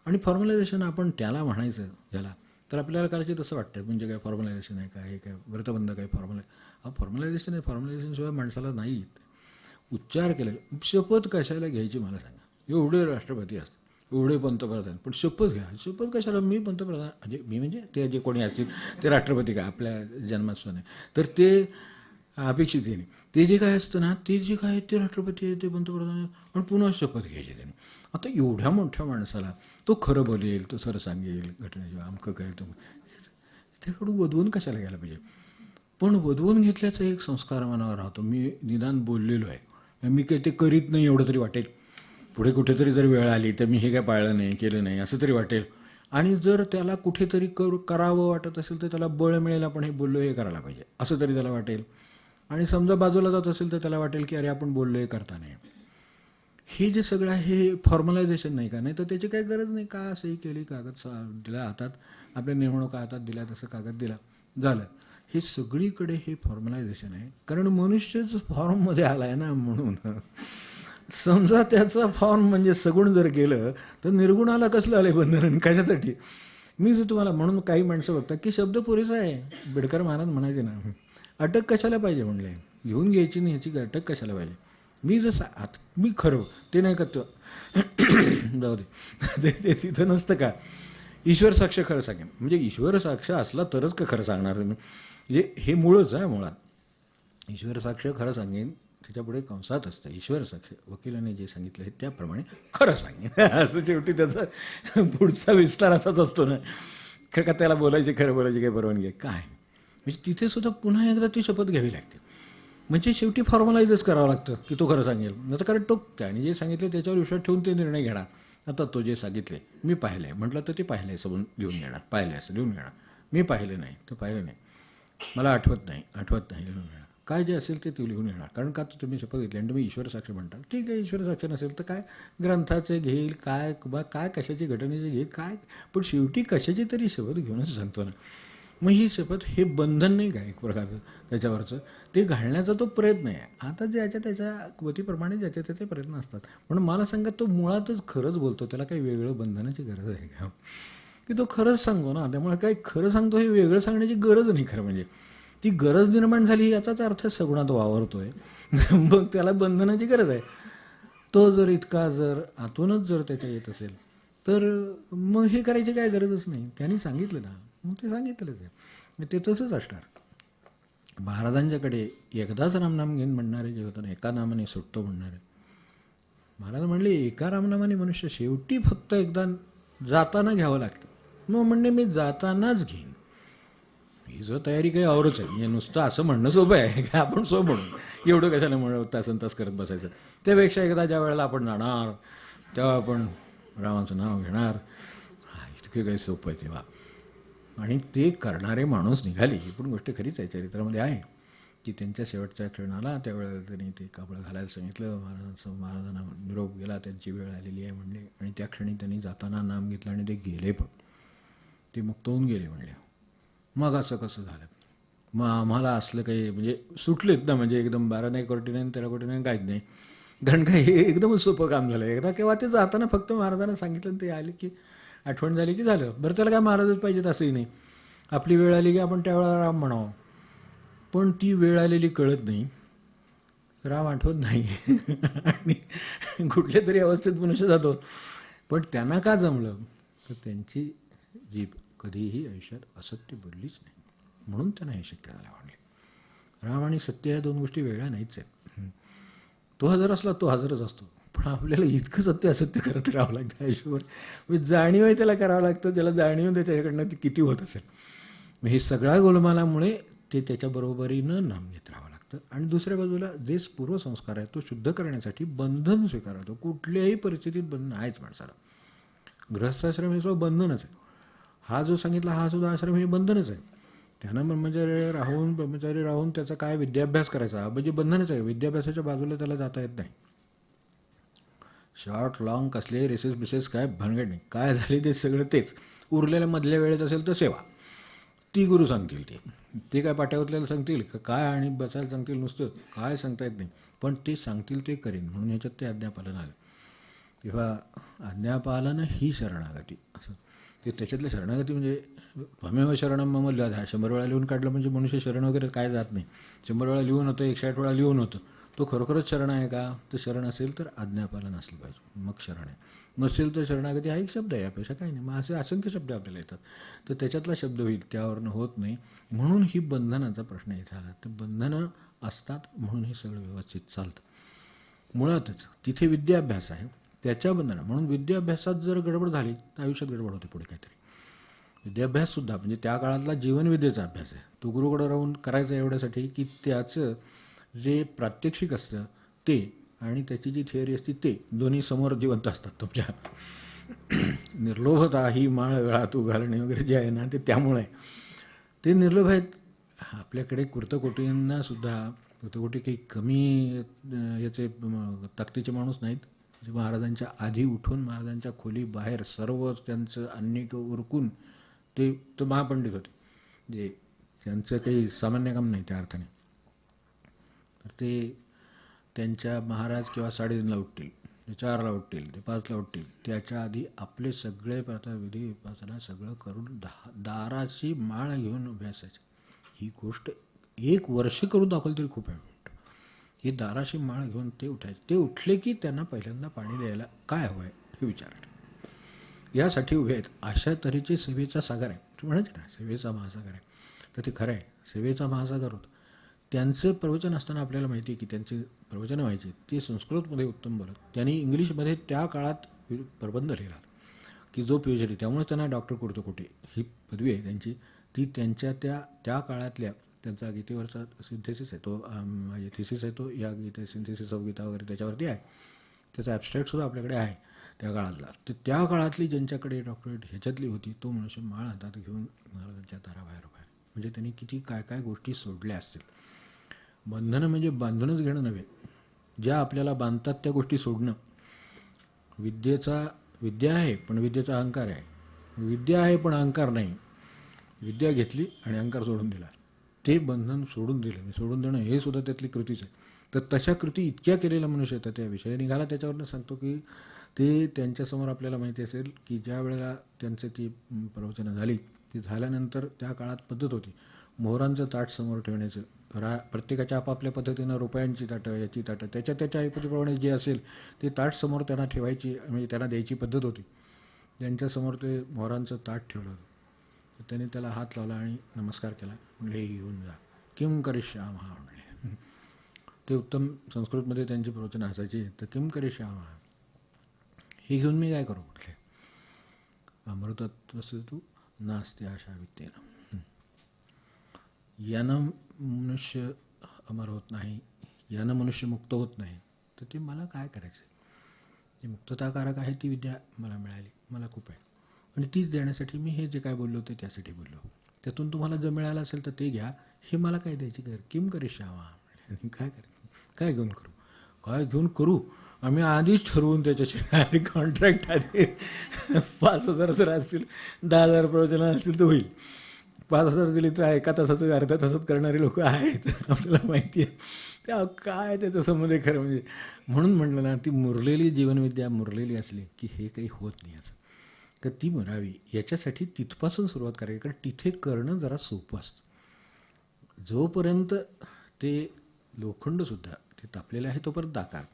आणि फॉर्मलायझेशन आपण त्याला म्हणायचं याला तर आपल्याला करायचं तसं वाटतं, म्हणजे काय फॉर्मलायझेशन आहे काय, हे काय व्रतबंध काय फॉर्मलायझेशन आहे. फॉर्मलायझेशनशिवाय माणसाला नाही येत. उच्चार केला, शपथ कशाला घ्यायची मला सांगा. एवढे राष्ट्रपती असतात, एवढे पंतप्रधान, पण शपथ घ्या. शपथ कशाला, मी पंतप्रधान, म्हणजे मी म्हणजे ते जे कोणी असतील ते राष्ट्रपती काय आपल्या जन्मास्वाने, तर ते अपेक्षित आहे नाही. ते जे काय असतं ना, ते जे काय आहे ते राष्ट्रपती आहे, ते पंतप्रधान आहे, आणि पुन्हा शपथ घ्यायची त्याने. आता एवढ्या मोठ्या माणसाला तो खरं बोलेल, तो सर सांगेल, घटनेशिवाय अमकं करेल, तो त्याकडून वधवून कशाला घ्यायला पाहिजे. पण वधवून घेतल्याचा एक संस्कार मनावर राहतो. मी निदान बोललेलो आहे, मी काही ते करीत नाही एवढं तरी वाटेल. पुढे कुठेतरी जर वेळ आली तर मी हे काय पाळलं नाही, केलं नाही असं तरी वाटेल. आणि जर त्याला कुठेतरी करावं वाटत असेल तर त्याला बळ मिळेल, आपण हे बोललो हे करायला पाहिजे असं तरी त्याला वाटेल. आणि समजा बाजूला जात असेल तर त्याला वाटेल की अरे आपण बोललो हे करता नाही. हे जे सगळं आहे हे फॉर्मलायझेशन नाही का? नाही तर त्याची काही गरज नाही. का सही केली, कागद दिला हातात, आपल्या निवडणुका हातात दिल्या, तसं कागद दिला, झालं. हे सगळीकडे हे फॉर्मलायझेशन आहे, कारण मनुष्यच फॉर्ममध्ये आला आहे ना. म्हणून समजा त्याचा फॉर्म म्हणजे सगुण जर गेलं तर निर्गुणाला कसलं आलं बंधन, कशासाठी? मी जर तुम्हाला म्हणून काही माणसं बघतात की शब्द पुरेसा आहे. बिडकर महाराज म्हणायचे ना, अटक कशाला पाहिजे म्हणले, घेऊन घ्यायची नाही ह्याची अटक कशाला पाहिजे. मी जसं मी खरं ते नाही का जाऊ दे ते तिथं नसतं का. ईश्वर साक्ष खरं सांगेन, म्हणजे ईश्वर साक्ष असला तरच का खरं सांगणार तुम्ही, म्हणजे हे मूळच आहे मुळात. ईश्वर साक्ष खरं सांगेन, त्याच्यापुढे कंसात असतं ईश्वर साक्ष, वकिलाने जे सांगितलं आहे त्याप्रमाणे खरं सांगेन असं शेवटी त्याचा पुढचा विस्तार असाच असतो ना. खरं का त्याला बोलायची, खरं बोलायची काही परवानगी आहे काय? म्हणजे तिथे सुद्धा पुन्हा एकदा ती शपथ घ्यावी लागते. म्हणजे शेवटी फॉर्मलाइजच करावं लागतं की तो खरं सांगेल. आता कारण तो त्याने जे सांगितलं त्याच्यावर विश्वास ठेवून ते निर्णय घेणार. आता तो जे सांगितले मी पाहिलं आहे म्हटलं तर ते पाहिलं आहे समजून लिहून घेणार, पाहिलं आहे असं लिहून घेणार. मी पाहिलं नाही तर पाहिलं नाही, मला आठवत नाही लिहून घेणार. काय जे असेल ते लिहून येणार. कारण का तर तुम्ही शपथ घेतली आणि तुम्ही ईश्वर साक्ष म्हणता, ठीक आहे ईश्वर साक्ष नसेल तर काय ग्रंथाचे घेईल, काय किंवा काय कशाची घटनेचे घेईल काय, पण शेवटी कशाची तरी शपथ घेऊनच सांगतो ना. मग ही शपथ हे बंधन नाही का एक प्रकारचं त्याच्यावरचं, ते घालण्याचा तो प्रयत्न आहे. आता ज्याच्या त्याच्या गतीप्रमाणे ज्याच्या त्याचे प्रयत्न असतात. म्हणून मला सांगा तो मुळातच खरंच बोलतो, त्याला काही वेगळं बंधनाची गरज आहे का? की तो खरंच सांगतो ना, त्यामुळे काही खरं सांगतो हे वेगळं सांगण्याची गरज नाही. खरं म्हणजे ती गरज निर्माण झाली याचाच अर्थ सगुणात वावरतो आहे मग त्याला बंधनाची गरज आहे. तो जर इतका जर आतूनच जर त्याच्या येत असेल तर मग हे करायची काय गरजच नाही. त्यांनी सांगितलं ना, मग ते सांगितलंच आहे, ते तसंच असणार. महाराजांच्याकडे एकदाच रामनाम घेऊन म्हणणारे जे होतं ना, एका नामाने सुटतो म्हणणारे महाराज म्हणले, एका रामनामाने मनुष्य शेवटी फक्त एकदा जाताना घ्यावं लागतं. मग म्हणणे मी जातानाच घेईन. ही जो तयारी काही आवरच आहे. म्हणजे नुसतं असं म्हणणं सोपं आहे का आपण सो म्हणून एवढं कशाला म्हणून तासन तास करत बसायचं. त्यापेक्षा एकदा ज्या वेळेला आपण जाणार तेव्हा आपण रामाचं नाव घेणार, इतके काही सोपं आहे तेव्हा. आणि ते करणारे माणूस निघाली. ही पण गोष्ट खरीच आहे, चरित्रामध्ये आहे की त्यांच्या शेवटच्या क्षणाला त्यावेळेला त्यांनी ते कापड घालायला सांगितलं. महाराजांना निरोप गेला, त्यांची वेळ आलेली आहे म्हणले, आणि त्या क्षणी त्यांनी जाताना नाम घेतलं आणि ते गेले, पण ते मुक्त होऊन गेले म्हणले. मग असं कसं झालं? मग आम्हाला असलं काही म्हणजे सुटलेत ना, म्हणजे एकदम 12 नाही, 13 कोटी काहीच नाही. कारण काय हे एकदमच सोपं काम झालं. एकदा केव्हा ते जाताना फक्त महाराजांना सांगितलं ते आले की आठवण झाली की झालं. बरं त्याला काय महाराजच पाहिजेत असंही नाही. आपली वेळ आली की आपण त्यावेळेला राम म्हणावं, पण ती वेळ आलेली कळत नाही, राम आठवत नाही आणि कुठल्या तरी अवस्थेत मनुष्य जातो. पण त्यांना का जमलं तर त्यांची जीभ कधीही आयुष्यात असत्य बोललीच नाही, म्हणून त्यांना हे शक्य झालं म्हणले. राम आणि सत्य ह्या दोन गोष्टी वेगळ्या नाहीच आहेत. तो हजर असला तो हजरच असतो, पण आपल्याला इतकं सत्य असत्य करत राहावं लागतं आयुष्यभर. म्हणजे जाणीव आहे त्याला करावं लागतं, त्याला जाणीव दे त्याच्याकडनं ती किती होत असेल. मग हे सगळ्या गोलमालामुळे ते त्याच्याबरोबरीनं नाम घेत राहावं लागतं. आणि दुसऱ्या बाजूला जे पूर्वसंस्कार आहे तो शुद्ध करण्यासाठी बंधन स्वीकारतो. कुठल्याही परिस्थितीत बंधन आहेच माणसाला. गृहस्थाश्रम हे सुद्धा बंधनच आहे. हा जो सांगितला हा सुद्धा आश्रम हे बंधनच आहे. त्यानं ब्रह्मचारी राहून त्याचा काय विद्याभ्यास करायचा म्हणजे बंधनच आहे. विद्याभ्यासाच्या बाजूला त्याला जाता येत नाही. शॉर्ट लॉंग कसले रेसेस बिसेस काय भानगड नाही. काय झाले ते सगळं तेच. उरलेल्या मधल्या वेळेत असेल तर सेवा, ती गुरु सांगतील. ते काय पाट्यावरल्याला सांगतील का काय आणि बसायला सांगतील नुसतं काय सांगता येत नाही, पण ते सांगतील ते करेन. म्हणून ह्याच्यात ते आज्ञापालन आलं. तेव्हा आज्ञापालन ही शरणागती असं ते त्याच्यातलं शरणागती म्हणजे त्वमेव शरणम मम लधा 100 वेळा लिहून काढलं म्हणजे मनुष्य शरण वगैरे काय जात नाही. 100 वेळा लिहून होतं, 160 वेळा लिहून होतं, तो खरोखरच शरण आहे का? तर शरण असेल तर आज्ञापालन असलं पाहिजे, मग शरण आहे. नसेल तर शरणागती हा एक शब्द आहे, यापेक्षा काही नाही. मग असे असंख्य शब्द आपल्याला येतात, तर त्याच्यातला शब्द होईल, त्यावरनं होत नाही. म्हणून ही बंधनाचा प्रश्न इथे आला. तर बंधनं असतात म्हणून हे सगळं व्यवस्थित चालतं. मुळातच तिथे विद्याभ्यास आहे त्याच्या बंधनं. म्हणून विद्याभ्यासात जर गडबड झाली तर आयुष्यात गडबड होते पुढे काहीतरी. विद्याभ्याससुद्धा म्हणजे त्या काळातला जीवनविद्येचा अभ्यास आहे. तो गुरुकडे राहून करायचा एवढ्यासाठी की त्याचं जे प्रात्यक्षिक असतं ते आणि त्याची जी थिअरी असते ते दोन्ही समोर जिवंत असतात तुमच्या. निर्लोभता ही माळ गळा तू घालणे वगैरे जे आहे ना ते त्यामुळे आहे. ते निर्लोभ आहेत. आपल्याकडे कुर्तकोटींनासुद्धा कुर्तकोटी काही कमी याचे ताकदीचे माणूस नाहीत. जे महाराजांच्या आधी उठून महाराजांच्या खोली बाहेर सर्व त्यांचं अन्निक उरकून ते तर महापंडित होते. जे त्यांचं काही सामान्य काम नाही त्या अर्थाने. तर ते त्यांच्या महाराज किंवा 3:30ला उठतील, ते 4ला उठतील, ते 5ला उठतील. त्याच्या आधी आपले सगळे विधी उपासना सगळं करून दाराची माळ घेऊन अभ्यासायचे. ही गोष्ट 1 वर्ष करून दाखवली तरी खूप आहे. ही दाराशी माळ घेऊन ते उठायचे. ते उठले की त्यांना पहिल्यांदा पाणी द्यायला काय हवं आहे हे विचारायचे. यासाठी उभे आहेत. अशा तऱ्हेचे सेवेचा सागर आहे. तू म्हणायचे ना सेवेचा महासागर आहे, तर ते खरं आहे. सेवेचा महासागर होतं. त्यांचं प्रवचन असताना आपल्याला माहिती आहे की त्यांचे प्रवचनं व्हायचे ते संस्कृतमध्ये उत्तम बोलत. त्यांनी इंग्लिशमध्ये त्या काळात प्रबंध लिहिला की जो PhD, त्यामुळे त्यांना डॉक्टर कुर्तकोटी ही पदवी आहे त्यांची. ती त्यांच्या त्या काळातल्या त्यांचा गीतेवरचा सिंथेसिस आहे तो, म्हणजे थिसिस आहे तो, या गीते सिंथेसिस ऑफ गीता वगैरे त्याच्यावरती आहे. त्याचा ॲबस्ट्रॅक्टसुद्धा आपल्याकडे आहे त्या काळातला. तर त्या काळातली ज्यांच्याकडे डॉक्टरेट ह्याच्यातली होती तो मनुष्य माळ हातात घेऊन महाराजांच्या दाराबाहेर उभा आहे. म्हणजे त्यांनी किती काय काय गोष्टी सोडल्या असतील. बंधनं म्हणजे बांधूनच घेणं नव्हे, ज्या आपल्याला बांधतात त्या गोष्टी सोडणं. विद्या आहे पण विद्येचा अहंकार आहे. विद्या आहे पण अहंकार नाही. विद्या घेतली आणि अहंकार सोडून दिला. ते बंधन सोडून दिलं. सोडून देणं हे सुद्धा त्यातली कृतीच आहे. तर तशा कृती इतक्या केलेल्या मनुष्य येतात. त्या विषय निघाला त्याच्यावरनं सांगतो की ते त्यांच्यासमोर आपल्याला माहिती असेल की ज्या वेळेला त्यांची ती प्रवचनं झाली ती झाल्यानंतर त्या काळात पद्धत होती मोहरांचं ताट समोर ठेवण्याचं. प्रत्येकाच्या आपापल्या पद्धतीनं रुपयांची ताटं, याची ताटं, त्याच्या ऐपतीप्रमाणे जे असेल ते ताट समोर त्यांना ठेवायची, म्हणजे त्यांना द्यायची पद्धत होती. त्यांच्यासमोर ते मोहरांचं ताट ठेवलं होतं. तर त्याने त्याला हात लावला आणि नमस्कार केला. म्हणले हे घेऊन जा. किम करिष्यामः म्हणले. ते उत्तम संस्कृतमध्ये त्यांची प्रवचनं असायची. तर किम करिष्यामः, हे घेऊन मी काय करू म्हटले. अमृतत्वस्य तू नास्ति आशा विद्येनं. यानं मनुष्य अमर होत नाही, यानं मनुष्य मुक्त होत नाही, तर ते मला काय करायचं. जी मुक्तताकारक आहे ती विद्या मला मिळाली, मला खूप आहे. आणि तीच देण्यासाठी मी हे जे काय बोललो ते त्यासाठी बोललो. त्यातून तुम्हाला जर मिळालं असेल तर ते घ्या, हे मला काय द्यायची कर. किम करिष्यामः, काय करायचं, काय घेऊन करू, काय घेऊन करू. आम्ही आधीच ठरवून त्याच्याशी कॉन्ट्रॅक्ट आधी 5,000 जर असतील, 10,000 प्रवचनं असतील तर होईल. 5,000 दिली तर एका तासाचं अर्ध्या तासात करणारे लोक आहेत, आपल्याला माहिती आहे. त्या काय त्याच्या संबंध खरं म्हणजे. म्हणून म्हटलं ना, ती मुरलेली जीवनविद्या मुरलेली असली की हे काही होत नाही असं. तर ती म्हणावी याच्यासाठी तिथपासून सुरुवात करावी, कारण तिथे करणं जरा सोपं असतं. जोपर्यंत ते लोखंडसुद्धा ते तापलेलं आहे तोपर्यंत आकार,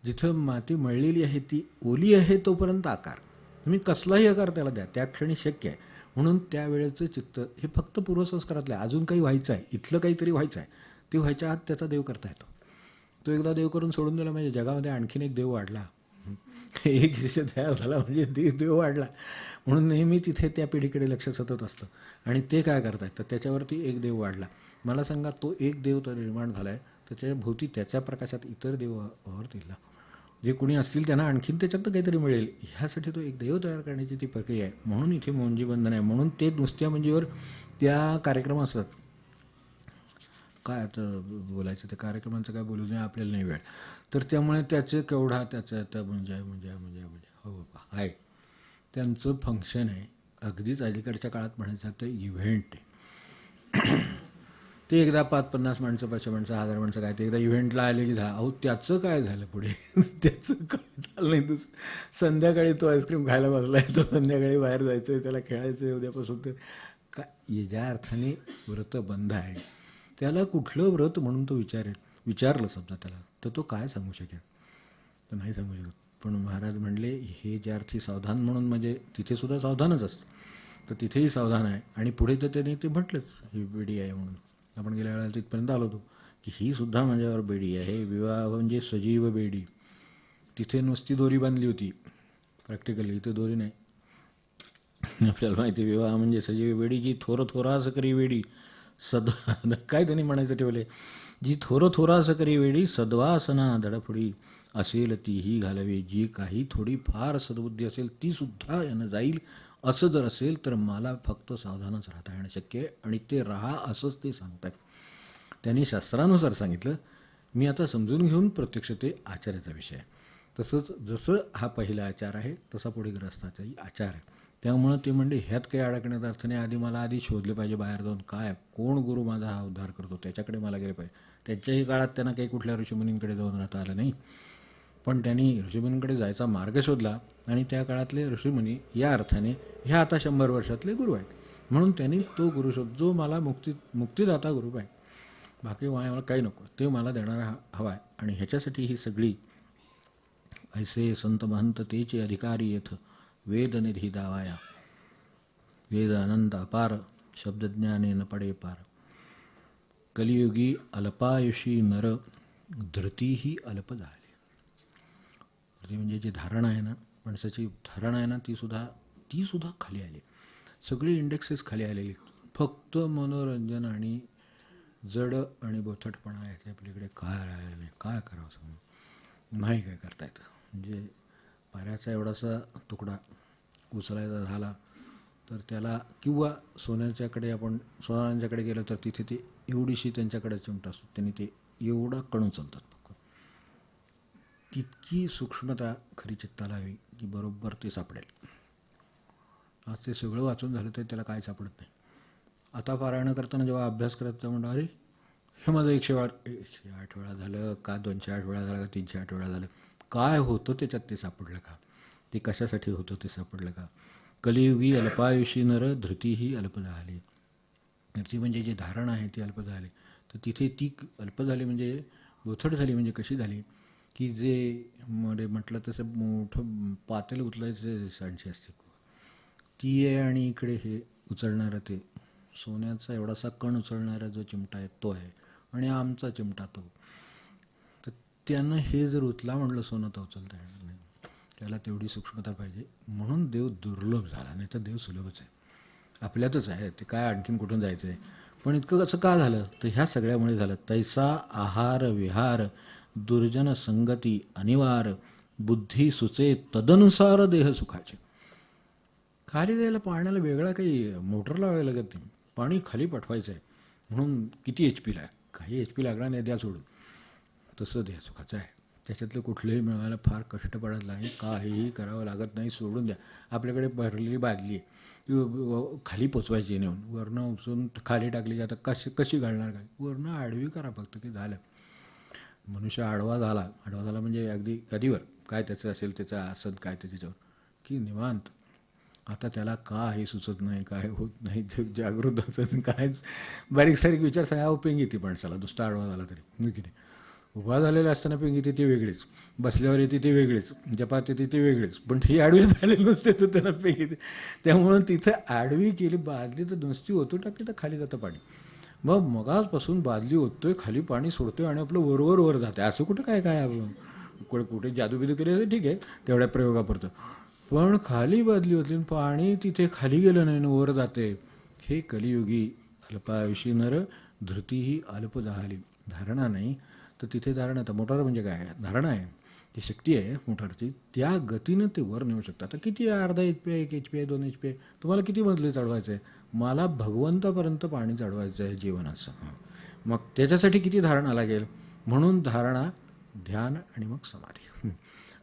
जिथं माती मळलेली आहे ती ओली आहे तोपर्यंत आकार. तुम्ही कसलाही आकार त्याला द्या, त्या क्षणी शक्य आहे. म्हणून त्यावेळेचं चित्त हे फक्त पूर्वसंस्कारातलं आहे. अजून काही व्हायचं आहे, इथलं काहीतरी व्हायचं आहे, ते व्हायच्या आत त्याचा देव करता येतो. तो एकदा देव करून सोडून दिला म्हणजे जगामध्ये आणखीन एक देव वाढला. एक शिष्य तयार झाला म्हणजे देव वाढला. म्हणून नेहमी तिथे त्या पिढीकडे लक्ष सतत असतं. आणि ते काय करतायत तर त्याच्यावरती एक देव वाढला. मला सांगा, तो एक देव तर निर्माण झाला आहे, त्याच्या भोवती त्याच्या प्रकाशात इतर देव वावरतील. जे कोणी असतील त्यांना आणखीन त्याच्यात काहीतरी मिळेल, ह्यासाठी तो एक देव तयार करण्याची ती प्रक्रिया आहे. म्हणून इथे मुंजी बंधन आहे. म्हणून ते नुसत्या मुंजीवर त्या कार्यक्रम असतात. काय आता बोलायचं, त्या कार्यक्रमांचं काय बोलू नये, आपल्याला नाही वेळ. तर त्यामुळे त्याचं केवढा त्याचं आता म्हणजे हो बाबा आहे, त्यांचं फंक्शन आहे. अगदीच अलीकडच्या काळात म्हणायचं तर इव्हेंट आहे. ते एकदा 550 माणसं, 500 माणसं, 1000 माणसं काय ते एकदा इव्हेंटला आले की झालं. अहो त्याचं काय झालं पुढे, त्याचं काय झालं नाही. संध्याकाळी तो आईस्क्रीम खायला बसला आहे, तो संध्याकाळी बाहेर जायचं आहे, त्याला खेळायचं आहे उद्यापासून. तर काय ज्या अर्थाने व्रत बंद आहे त्याला कुठलं व्रत म्हणून तो विचारलं समजा त्याला, तर तो काय सांगू शकेल, तर नाही सांगू शकत. पण महाराज म्हणले हे ज्या अर्थी सावधान म्हणून, म्हणजे तिथेसुद्धा सावधानच असतं, तर तिथेही सावधान आहे. आणि पुढे तर त्यांनी ते म्हटलंच ही बेडी आहे म्हणून. आपण गेल्या वेळेला तिथपर्यंत आलो होतो की ही सुद्धा माझ्यावर बेडी आहे. विवाह म्हणजे सजीव बेडी. तिथे नुसती दोरी बांधली होती प्रॅक्टिकली, इथे दोरी नाही. आपल्याला माहिती आहे, विवाह म्हणजे सजीवी वेडी जी थोरं थोरा असं करी वेडी सद्वा काय त्यांनी म्हणायचं ठेवले, जी थोरं थोरा असं करी वेडी सद्वासना धडफडी असेल तीही घालावी, जी काही थोडी फार सद्बुद्धी असेल ती सुद्धा यानं जाईल. असं जर असेल तर मला फक्त सावधानच राहता येणं शक्य आहे, आणि ते राहा असंच ते सांगतात. त्यांनी शास्त्रानुसार सांगितलं. मी आता समजून घेऊन प्रत्यक्ष ते आचार्याचा विषय आहे. तसंच जसं हा पहिला आचार आहे तसा पुढे ग्रहस्थाचाही आचार आहे. त्यामुळं ते म्हणजे ह्यात काही अडकण्यात अर्थ नाही. आधी आधी शोधले पाहिजे बाहेर जाऊन, काय कोण गुरु माझा हा उद्धार करतो त्याच्याकडे मला गेले पाहिजे. त्यांच्याही काळात त्यांना काही कुठल्या ऋषीमुनींकडे जाऊन राहता आलं नाही, पण त्यांनी ऋषीमुनींकडे जायचा मार्ग शोधला, आणि त्या काळातले ऋषीमुनी या अर्थाने ह्या आता 100 वर्षातले गुरु आहेत. म्हणून त्यांनी तो गुरु शोध, जो मला मुक्तिदाता गुरु आहे. बाकी मला काही नको, ते मला देणारा हवा आहे. आणि ह्याच्यासाठी ही सगळी ऐसे संत महंत तेचे अधिकारी येथ वेदनिधी दावाया, वेद अनंत अपार शब्दज्ञाने न पडे पार, कलियुगी अल्पायुषी नर धृतीही अल्प झाली. ते म्हणजे जी धारणा आहे ना, माणसाची धारणा आहे ना, ती सुद्धा खाली आली. सगळी इंडेक्सेस खाली आलेली. फक्त मनोरंजन आणि जड आणि बोथटपणा याच्या आपल्याकडे काय राहिलं नाही. काय करावं सांगून नाही काय करता येतं. म्हणजे पाऱ्याचा एवढासा तुकडा उचलायचा झाला तर त्याला, किंवा सोनारांच्याकडे गेलं तर तिथे ते एवढीशी त्यांच्याकडे चिमटा असतो, त्यांनी ते एवढा कण उचलतात. फक्त तितकी सूक्ष्मता खरी चित्ताला हवी की बरोबर ते सापडेल. आज ते सगळं वाचून झालं तर त्याला काय सापडत नाही. आता पारायण करताना जेव्हा अभ्यास करत म्हणतो, अरे हे माझं 108 वेळा झालं का, 208 वेळा झालं का, 308 वेळा झालं, काय होतं त्याच्यात ते सापडलं का, ते कशासाठी होतं ते सापडलं का. कलियुगी अल्पायुषी नर धृतीही अल्प झाली. धृती म्हणजे जी धारणा आहे ती अल्प झाली. तर तिथे ती अल्प झाली म्हणजे बोथट झाली. म्हणजे कशी झाली की जे मध्ये म्हटलं तसं मोठं पातेलं उचलायचं सांडशी असते ती आहे, आणि इकडे हे उचलणारं ते सोन्याचा एवढासा कण उचलणारा जो चिमटा आहे तो आहे, आणि आमचा चिमटा तो. तर त्यानं हे जर उचला म्हटलं सोनं तर उचलता येणार नाही. त्याला तेवढी सूक्ष्मता पाहिजे. म्हणून देव दुर्लभ झाला, नाही तर देव सुलभच आहे, आपल्यातच आहे. ते काय आणखीन कुठून जायचं आहे. पण इतकं असं का झालं तर ह्या सगळ्यामुळे झालं. तैसा आहार विहार दुर्जन संगती अनिवार, बुद्धी सुचे तदनुसार देह सुखाचे. खाली जायला पाण्याला वेगळा काही मोटर लावायला लागत नाही. पाणी खाली पाठवायचं आहे म्हणून किती HP काही HP लागणार नाही, द्या सोडून. तसं देह सुखाचं आहे. त्याच्यातलं कुठलंही मिळवायला फार कष्ट पडत नाही, काहीही करावं लागत नाही, सोडून द्या. आपल्याकडे भरलेली बादली आहे, ती खाली पोचवायची नेऊन, वरनं उचलून खाली टाकली की आता कशी घालणार काय, वरनं आडवी करा फक्त की झालं. मनुष्य आडवा झाला म्हणजे अगदी गादीवर काय त्याचं असेल त्याचं आसन काय त्याच्यावर की निवांत. आता त्याला काही सुचत नाही, काय होत नाही, जागृत असं कायच बारीक सारीक विचार सगळ्या पेंग येते माणसाला. नुसता आडवा झाला तरी की नाही. उभा झालेला असताना पेंग येते ती वेगळीच, बसल्यावर येते ती वेगळीच, जपात येते ती वेगळीच, पण ती आडवी झालेली नसते तर त्यांना पेंग येते. त्यामुळं तिथं आडवी केली बादली तर नुसती ओतून टाकली तर खाली जातं पाणी. मग मगाचपासून बादली ओततोय, खाली पाणी सोडतोय आणि आपलं वर जाते. असं कुठं काय कुठे जादूबिदू केले तर ठीक आहे तेवढ्या प्रयोगापुरतं, पण खाली बादली होती पाणी तिथे खाली गेलं नाही, वर जाते. हे कलियुगी अल्पायुषी नर धृतीही अल्प झाली. धारणा नाही तर तिथे धारणा. तर मोटार म्हणजे काय, धारणा आहे, ती शक्ती आहे मोटारची, त्या गतीनं ते वर नेऊ शकतात. आता किती आहे, अर्धा HP आहे, 1 HP आहे, 2 HP आहे, तुम्हाला किती मजले चढवायचं आहे. मला भगवंतापर्यंत पाणी चढवायचं आहे जीवनाचं. मग त्याच्यासाठी किती धारणा लागेल. म्हणून धारणा, ध्यान आणि मग समाधी.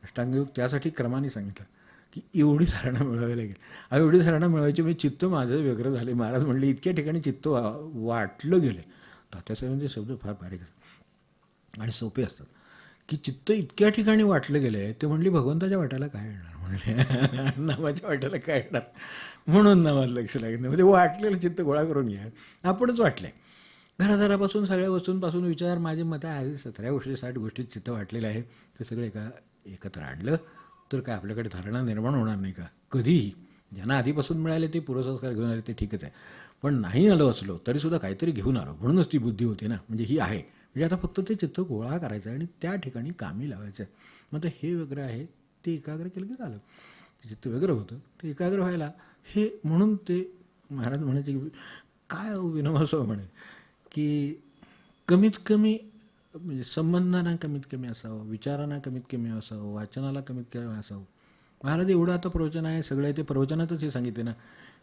अष्टांगयोग त्यासाठी क्रमाने सांगितलं की एवढी धारणा मिळवावी लागेल. एवढी धारणा मिळवायची म्हणजे चित्त माझं व्यग्र झाले. महाराज म्हणले इतक्या ठिकाणी चित्त वाटलं गेले. तात्यासाहेबांचे शब्द फार बारीक असतात आणि सोपे असतात की चित्त इतक्या ठिकाणी वाटलं गेलं आहे. ते म्हणली भगवंताच्या वाट्याला काय येणार, म्हणले नावाच्या वाट्याला काय येणार, म्हणून नावात लक्ष लागत नाही. म्हणजे वाटलेलं चित्त गोळा करून घ्या. आपणच वाटलं आहे घरादारापासून सगळ्या वस्तूंपासून विचार. माझे मत आहे आधी 17 गोष्टी 60 गोष्टीत चित्त वाटलेलं आहे. ते सगळं एकत्र आणलं तर काय आपल्याकडे धारणा निर्माण होणार नाही का. कधीही ज्यांना आधीपासून मिळाले ते पूर्वसंस्कार घेऊन आले ते ठीकच आहे, पण नाही आलो असलो तरीसुद्धा काहीतरी घेऊन आलो म्हणूनच ती बुद्धी होती ना. म्हणजे ही आहे, म्हणजे आता फक्त ते चित्त गोळा करायचं आहे आणि त्या ठिकाणी कामी लावायचं आहे. मग ते हे वेगळं आहे, ते एकाग्र केलं की झालं. ते चित्त वेगळं होतं, ते एकाग्र व्हायला हे म्हणून ते महाराज म्हणायचे की काय विनोबासो म्हणे की कमीत कमी म्हणजे संबंधांना कमीत कमी असावं, विचारांना कमीत कमी असावं, वाचनाला कमीत कमी असावं. महाराज एवढं आता प्रवचन आहे सगळं ते प्रवचनातच हे सांगितले ना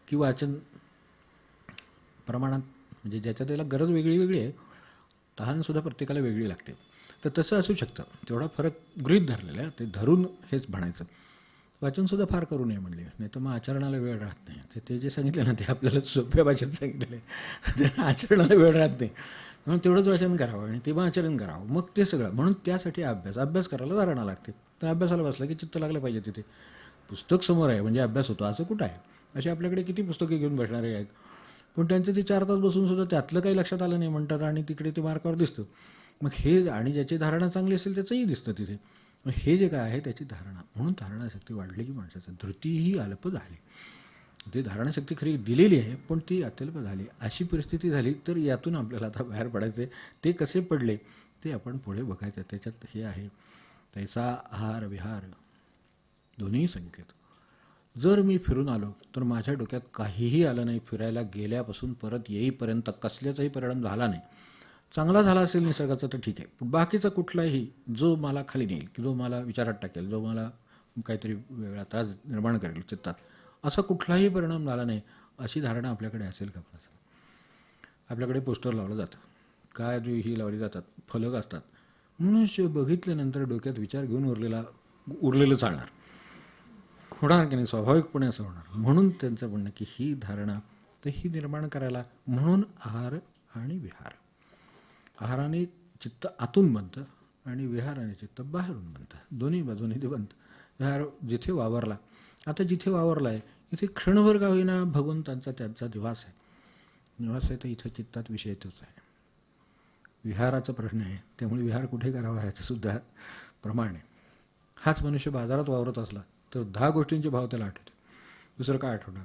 की वाचन प्रमाणात म्हणजे ज्याच्या त्याला गरज वेगळी वेगळी आहे, तहानसुद्धा प्रत्येकाला वेगळी लागते. तर तसं असू शकतं, तेवढा फरक गृहीत धरलेला आहे, ते धरून हेच म्हणायचं. वाचनसुद्धा फार करू नये म्हणले, नाही तर मग आचरणाला वेळ राहत नाही. ते जे सांगितले ना ते आपल्याला सोप्या भाषेत सांगितलेलं आहे, त्याला आचरणाला वेळ राहत नाही. म्हणून तेवढंच वाचन करावं आणि तेव्हा आचरण करावं, मग ते सगळं. म्हणून त्यासाठी अभ्यास करायला धारणा लागते. तर अभ्यासाला बसला की चित्त लागलं पाहिजे तिथे. पुस्तक समोर आहे म्हणजे अभ्यास होतो असं कुठं आहे? असे आपल्याकडे किती पुस्तके घेऊन बसणारे आहेत, पण त्यांचे ते 4 तास बसूनसुद्धा त्यातलं काही लक्षात आलं नाही म्हणतात आणि तिकडे ते मार्कावर दिसतं. मग हे आणि ज्याची धारणा चांगली असेल त्याचंही दिसतं तिथे. मग हे जे काय आहे त्याची धारणा, म्हणून धारणाशक्ती वाढली की माणसाचं धृतीही अल्प झाली. ती धारणाशक्ती खरी दिलेली आहे पण ती अत्यल्प झाली. अशी परिस्थिती झाली तर यातून आपल्याला आता बाहेर पडायचे. ते कसे पडले ते आपण पुढे बघायचं. त्याच्यात हे आहे तैसा आहार विहार दोन्ही सांगितलेत. जर मी फिरून आलो तर माझ्या डोक्यात काहीही आलं नाही, फिरायला गेल्यापासून परत येईपर्यंत कसल्याचाही परिणाम झाला नाही. चांगला झाला असेल निसर्गाचा तर ठीक आहे, पण बाकीचा कुठलाही जो मला खाली नेईल की जो मला विचारात टाकेल, जो मला काहीतरी वेगळा त्रास निर्माण करेल चित्तात, असा कुठलाही परिणाम झाला नाही अशी धारणा आपल्याकडे असेल का? आपल्याकडे पोस्टर लावलं जातं, काय जो ही लावली जातात, फलक असतात. मनुष्य बघितल्यानंतर डोक्यात विचार घेऊन उरलेलं चालणार होणार की नाही, स्वाभाविकपणे असं होणार. म्हणून त्यांचं म्हणणं की ही धारणा तर ही निर्माण करायला म्हणून आहार आणि विहार. आहाराने चित्त आतून बनतं आणि विहाराने चित्त बाहेरून बनतं, दोन्ही बाजूने ते बनतं. विहार जिथे वावरला, आता जिथे वावरला आहे इथे क्षणभर का होईना भगवंतांचा त्यांचा निवास आहे तर इथं चित्तात विषय तोच आहे. विहाराचा प्रश्न आहे, त्यामुळे विहार कुठे करावा ह्याचं सुद्धा प्रमाण आहे. हाच मनुष्य बाजारात वावरत असला तर 10 गोष्टींचे भाव त्याला आठवते, दुसरं काय आठवणार?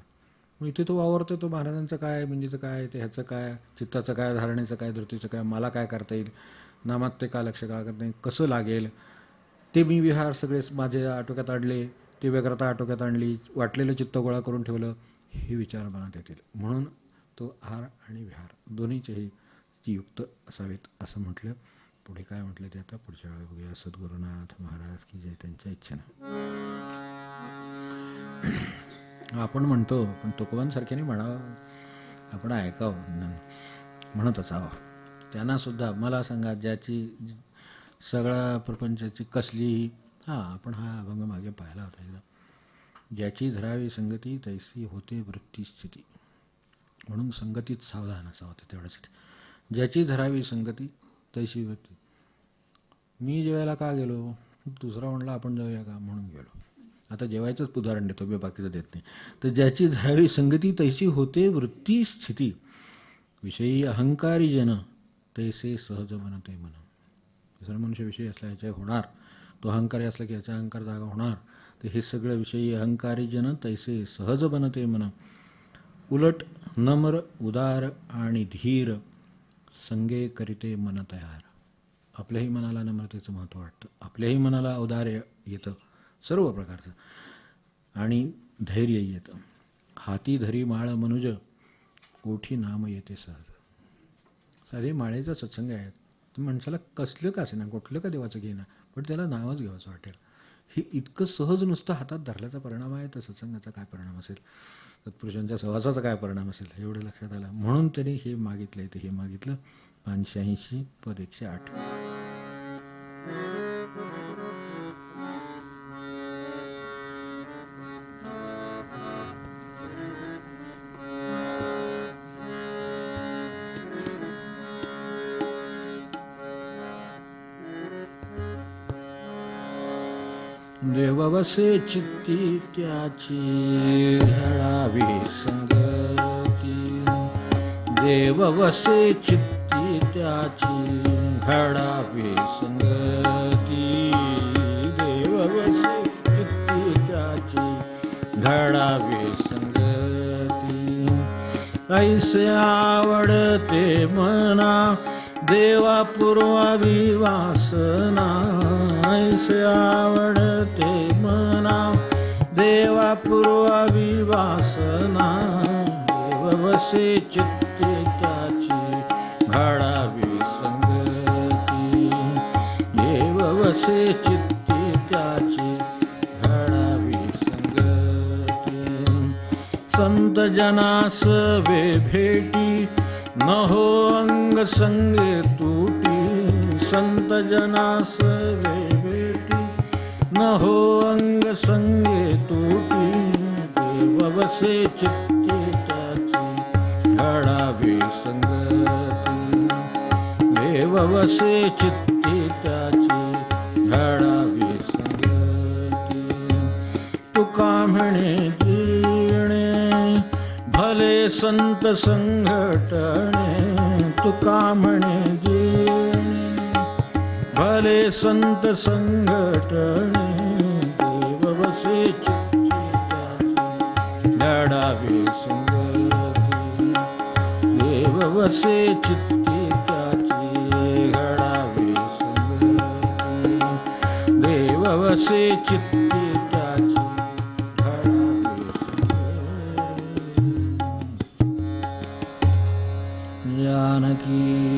मग इथे तो वावरतो तो महाराजांचं काय, म्हणजे काय, ते ह्याचं काय, चित्ताचं काय, धारणेचं काय, धृतीचं काय, मला काय करता येईल, नामात ते का लक्ष लागत नाही, कसं लागेल ते, मी विहार सगळे माझे आटोक्यात आणले, ते व्यग्रता आटोक्यात आणली, वाटलेलं चित्त गोळा करून ठेवलं, हे विचार मनात येतील. म्हणून तो आहार आणि विहार दोन्हीचेही युक्त असावेत असं म्हटलं. पुढे काय म्हटलं ते आता पुढच्या वेळी बघूया. सद्गुरुनाथ महाराज की जय, त्यांच्या इच्छेनं. आपण म्हणतो पण तुकोबांसारख्याने म्हणावं, आपण ऐकावं, म्हणत असावं. त्यांनासुद्धा मला सांगा, ज्याची सगळ्या प्रपंचाची कसलीही आपण हा अभंग मागे पाहिला होता एकदा. ज्याची धरावी संगती तैसी होते वृत्ती स्थिती. म्हणून संगतीत सावधान असावं तेवढ्यासाठी. ज्याची धरावी संगती तैसी वृत्ती. मी जेवायला का गेलो, दुसरा म्हणला आपण जाऊया का, म्हणून गेलो. आता जेवायचंच उदाहरण देतो, मी बाकीचं देत नाही. तर ज्याची धरावी संगती तैसी होते वृत्ती स्थिती. विषयी अहंकारी जन तैसे सहज बनते मन. दुसरा मनुष्य विषयी असला ह्याच्या होणार, तो अहंकारी असला की ह्याचा अहंकार जागा होणार. तर हे सगळं विषयी अहंकारी जन तैसे सहज बनते मन. उलट नम्र उदार आणि धीर संगे करीते मन तयार. आपल्याही मनाला नम्रतेचं महत्त्व वाटतं, आपल्याही मनाला औदार्य येतं सर्व प्रकारचं, आणि धैर्य येतं. हाती धरी माळ मनुज ओठी नाम येते सहज. साधे माळेचा सत्संग आहे, तर माणसाला कसलं का असेना, कुठलं का देवाचं घेणं, पण त्याला नावच घ्यावंसं वाटेल. हे इतकं सहज नुसतं हातात धरल्याचा परिणाम आहे, तर सत्संगाचा काय परिणाम असेल, सत्पुरुषांच्या सहवासाचा काय परिणाम असेल, एवढं लक्षात आलं. म्हणून त्यांनी हे मागितलं. ते हे मागितलं 586 पद 108. देव वसे चित्ती त्याची घडावी संगती. देव वसे चित्ती त्याची घडावी संगती. देव वसे चित्ती त्याची घडावी संगती. ऐसे आवडते मना देवा पुरवावी वासना. ऐसे आवडते मना देवा पुरवावी वासना. वासना देव वसे चित्ते त्याची घडावी संगती देव वसे चित्ते त्याची घडावी संगती संत जनास वे भेटी न हो अंग संगे तुटी संत जनास वे भेटी न हो अंग संगे तुटी देव वसे चित्ते त्याची घडावी संगती देव वसे चित्ते त्याची घडावी संगती तुका म्हणे जीणे भले संत संघटणे तुका म्हणे जीणे भले संत संघटणे देव वसे चित्ते त्याची घडावी संगती देव वसे चित्ते त्याची घडावी संगती देव वसे चित्ते त्याची घडावी संगती जानकी